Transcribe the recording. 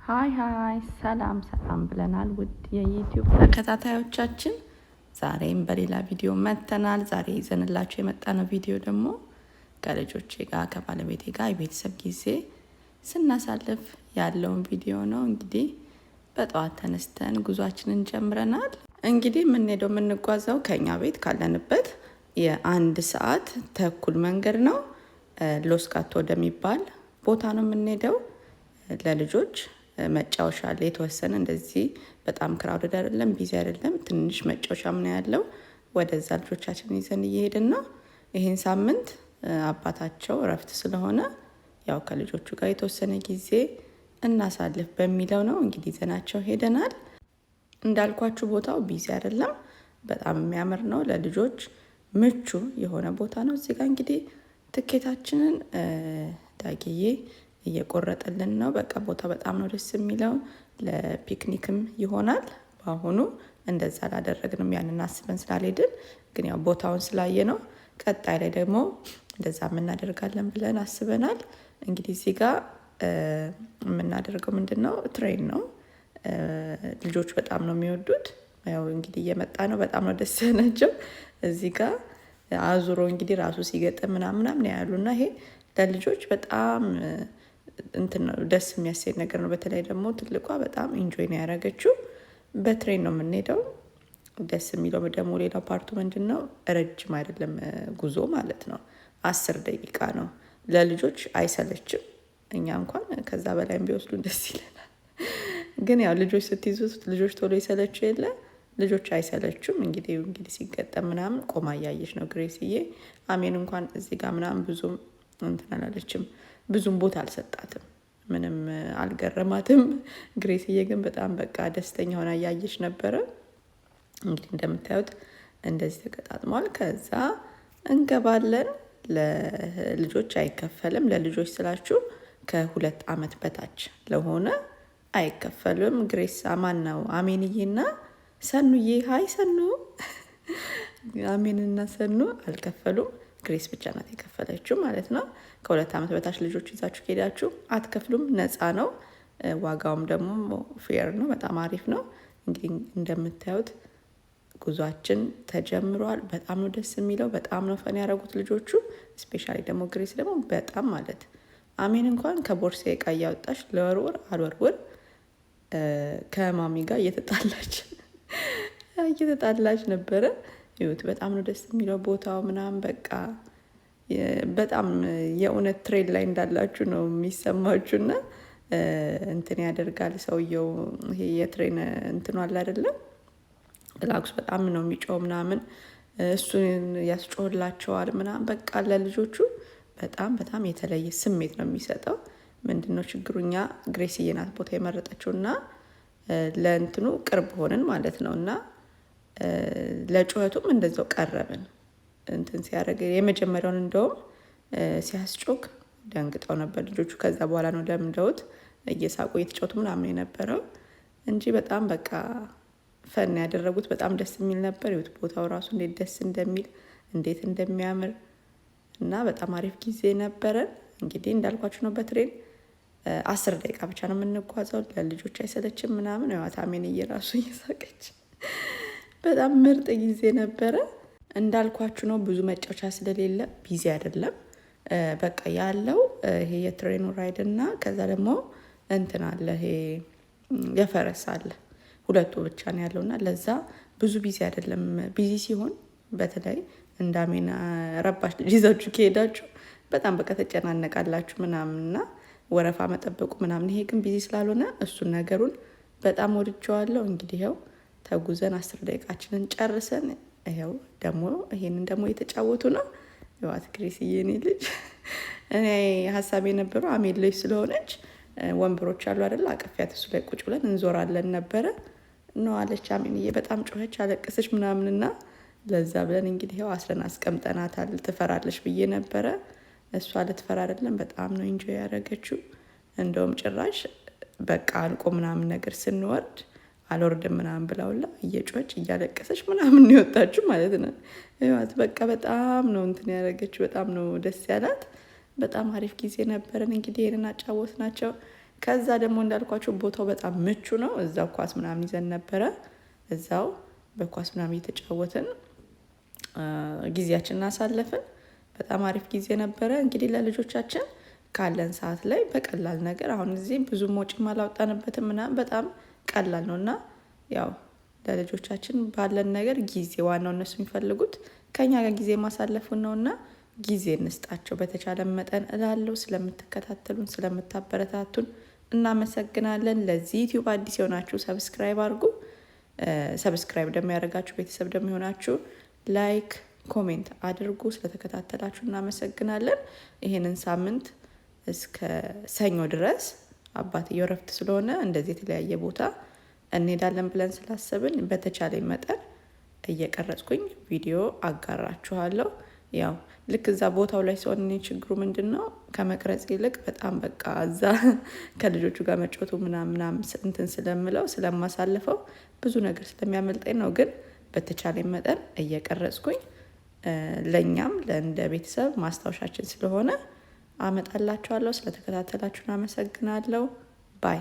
ሃይ ሰላም ብለናል ውድ የዩቲዩብ ተከታታዮቻችን፣ ዛሬም በሌላ ቪዲዮ መጥተናል። ዛሬ ይዘንላችሁ የመጣነው ቪዲዮ ደግሞ ከልጆቼ ጋር ከባለቤቴ ጋር የቤተሰብ ጊዜ ስናሳልፍ ያለውን ቪዲዮ ነው። እንግዲህ በጠዋት ተነስተን ጉዟችንን ጀምረናል። እንግዲህ የምንጓዘው ከኛ ቤት ካለንበት የ1 ሰዓት ተኩል መንገድ ነው። ሎስ ጋቶ ወደሚባል ቦታ ነው የምንሄደው። ለልጆች መጫወቻ አለ የተወሰነ፣ እንደዚህ በጣም ክራውድድ አይደለም፣ ቢዚ አይደለም፣ ትንሽ መጫወቻ ምን ያለው ወደዛ ልጆቻችንን ይዘን እየሄድን ነው። ይሄን ሳምንት አባታቸው እረፍት ስለሆነ ያው ከልጆቹ ጋር የተወሰነ ጊዜ እናሳልፍ በሚለው ነው እንግዲህ ይዘናቸው ሄደናል። እንዳልኳችሁ ቦታው ቢዚ አይደለም፣ በጣም የሚያምር ነው። ለልጆች ምቹ የሆነ ቦታ ነው። እዚህ ጋር እንግዲህ ትኬታችንን ዳጊዬ እየቆረጠልን ነው። በቃ ቦታ በጣም ነው ደስ የሚለው፣ ለፒክኒክም ይሆናል። በአሁኑ እንደዛ አላደረግንም፣ ያንን አስበን ስላልሄድን፣ ግን ያው ቦታውን ስላየ ነው። ቀጣይ ላይ ደግሞ እንደዛ የምናደርጋለን ብለን አስበናል። እንግዲህ እዚህ ጋር የምናደርገው ምንድነው ትሬን ነው። ልጆች በጣም ነው የሚወዱት። ያው እንግዲህ እየመጣ ነው፣ በጣም ነው ደስ ያላቸው። እዚህ ጋር አዙሮ እንግዲህ ራሱ ሲገጥም ምናምን ያሉና ይሄ ለልጆች በጣም እንትን ነው፣ ደስ የሚያሰኝ ነገር ነው። በተለይ ደግሞ ትልቋ በጣም ኢንጆይ ነው ያደረገችው። በትሬን ነው የምንሄደው። ደስ የሚለው ደግሞ ሌላው ፓርቱ ምንድነው፣ ረጅም አይደለም ጉዞ ማለት ነው። 10 ደቂቃ ነው። ለልጆች አይሰለችም። እኛ እንኳን ከዛ በላይም ቢወስዱ ደስ ይለናል። ግን ያው ልጆች ስትይዙት ልጆች ቶሎ ይሰለችው የለ፣ ልጆች አይሰለችም። እንግዲህ ሲገጠም ምናምን ቆማ እያየች ነው ግሬስዬ። አሜን እንኳን እዚህ ጋር ምናምን ብዙም እንትን አላለችም፣ ብዙም ቦታ አልሰጣትም፣ ምንም አልገረማትም። ግሬስዬ ግን በጣም በቃ ደስተኛ ሆና እያየች ነበረ። እንግዲህ እንደምታዩት እንደዚህ ተገጣጥሟል። ከዛ እንገባለን። ለልጆች አይከፈልም። ለልጆች ስላችሁ ከ2 ዓመት በታች ለሆነ አይከፈልም። ግሬስ ማን ነው አሜንዬና ሰኑዬ፣ ሀይ ሰኑ አሜንና ሰኑ አልከፈሉም። ግሬስ ብቻ ናት የከፈለችው ማለት ነው። ከ2 ዓመት በታች ልጆች ይዛችሁ ከሄዳችሁ አትከፍሉም፣ ነፃ ነው። ዋጋውም ደግሞ ፌር ነው፣ በጣም አሪፍ ነው። እንግዲህ እንደምታዩት ጉዟችን ተጀምሯል። በጣም ነው ደስ የሚለው፣ በጣም ነው ፈን ያደረጉት ልጆቹ። ስፔሻሊ ደግሞ ግሬስ ደግሞ በጣም ማለት አሜን እንኳን ከቦርሳ እቃ እያወጣች ለወርወር አልወርወር ከማሚ ጋር እየተጣላች ነበረ። ይሁት በጣም ነው ደስ የሚለው ቦታው ምናምን፣ በቃ በጣም የእውነት ትሬን ላይ እንዳላችሁ ነው የሚሰማችሁና እንትን ያደርጋል ሰውየው። ይሄ የትሬን እንትኑ አለ አይደለም፣ ላክስ በጣም ነው የሚጮህ ምናምን፣ እሱን ያስጮህላቸዋል ምናምን። በቃ ለልጆቹ በጣም የተለየ ስሜት ነው የሚሰጠው። ምንድነው ችግሩ፣ እኛ ግሬስዬ ናት ቦታ የመረጠችውና ለእንትኑ ቅርብ ሆንን ማለት ነው። እና ለጩኸቱም እንደዛው ቀረብን። እንትን ሲያደርግ የመጀመሪያውን እንደውም ሲያስጮክ ደንግጠው ነበር ልጆቹ። ከዛ በኋላ ነው ለምደውት እየሳቁ እየተጫወቱ ምናምን የነበረው እንጂ በጣም በቃ ፈን ያደረጉት። በጣም ደስ የሚል ነበር። ይሁት ቦታው ራሱ እንዴት ደስ እንደሚል እንዴት እንደሚያምር እና በጣም አሪፍ ጊዜ ነበረን። እንግዲህ እንዳልኳችሁ ነው በትሬን 10 ደቂቃ ብቻ ነው የምንጓዘው። ለልጆች አይሰለችም ምናምን። ያው አሜን እየራሱ እየሳቀች በጣም ምርጥ ጊዜ ነበረ። እንዳልኳችሁ ነው ብዙ መጫወቻ ስለሌለ ቢዚ አይደለም። በቃ ያለው ይሄ የትሬኑ ራይድ እና ከዛ ደግሞ እንትን አለ፣ ይሄ የፈረስ አለ። ሁለቱ ብቻ ነው ያለውና ለዛ ብዙ ቢዚ አይደለም። ቢዚ ሲሆን በተለይ እንዳሜና ረባሽ ልጅ ይዛችሁ ከሄዳችሁ በጣም በቃ ተጨናነቃላችሁ ምናምንና ወረፋ መጠበቁ ምናምን። ይሄ ግን ቢዚ ስላልሆነ እሱን ነገሩን በጣም ወድጀዋለሁ። እንግዲህ ይኸው ተጉዘን 10 ደቂቃችንን ጨርሰን ይኸው ደግሞ ይሄንን ደግሞ እየተጫወቱ ነው። ይዋት ግሬስዬ የኔ ልጅ። እኔ ሀሳቤ የነበረው አሜን ልጅ ስለሆነች ወንበሮች አሉ አይደል፣ አቀፊያት እሱ ላይ ቁጭ ብለን እንዞራለን ነበረ ነው አለች። አሜንዬ በጣም ጮኸች፣ አለቀሰች ምናምንና ለዛ ብለን እንግዲህ ይኸው አስረን አስቀምጠናታል። ትፈራለች ብዬ ነበረ። እሷ ልትፈራ አይደለም፣ በጣም ነው ኢንጆይ ያደረገችው። እንደውም ጭራሽ በቃ አልቆ ምናምን ነገር ስንወርድ አልወርድም ምናምን ብላውላ እየጮኸች እያለቀሰች ምናምን ይወጣችሁ ማለት ነው። ይዋት በቃ በጣም ነው እንትን ያደረገችው። በጣም ነው ደስ ያላት። በጣም አሪፍ ጊዜ ነበረን። እንግዲህ ይሄንን አጫወት ናቸው። ከዛ ደግሞ እንዳልኳችሁ ቦታው በጣም ምቹ ነው። እዛው ኳስ ምናምን ይዘን ነበረ። እዛው በኳስ ምናምን እየተጫወትን ጊዜያችንን አሳለፍን። በጣም አሪፍ ጊዜ ነበረ። እንግዲህ ለልጆቻችን ካለን ሰዓት ላይ በቀላል ነገር አሁን እዚህ ብዙ ወጪም አላወጣንበትም ምናምን በጣም ቀላል ነው እና ያው ለልጆቻችን ባለን ነገር ጊዜ ዋናው እነሱ የሚፈልጉት ከኛ ጋር ጊዜ ማሳለፉን ነውና ጊዜ እንስጣቸው በተቻለ መጠን እላለሁ። ስለምትከታተሉን ስለምታበረታቱን እናመሰግናለን። ለዚህ ዩቲዩብ አዲስ የሆናችሁ ሰብስክራይብ አድርጉ። ሰብስክራይብ ደግሞ ያደረጋችሁ ቤተሰብ ደግሞ የሆናችሁ ላይክ ኮሜንት አድርጉ። ስለተከታተላችሁ እናመሰግናለን። ይሄንን ሳምንት እስከ ሰኞ ድረስ አባትየው እረፍት ስለሆነ እንደዚህ የተለያየ ቦታ እንሄዳለን ብለን ስላሰብን በተቻለኝ መጠን እየቀረጽኩኝ ቪዲዮ አጋራችኋለሁ። ያው ልክ እዛ ቦታው ላይ ሲሆን እኔ ችግሩ ምንድነው ከመቅረጽ ይልቅ በጣም በቃ እዛ ከልጆቹ ጋር መጫወቱ ምናምን እንትን ስለምለው ስለማሳልፈው ብዙ ነገር ስለሚያመልጠኝ ነው። ግን በተቻለኝ መጠን እየቀረጽኩኝ ለኛም ለእንደ ቤተሰብ ማስታወሻችን ስለሆነ አመጣላችኋለሁ። ስለተከታተላችሁን አመሰግናለሁ። ባይ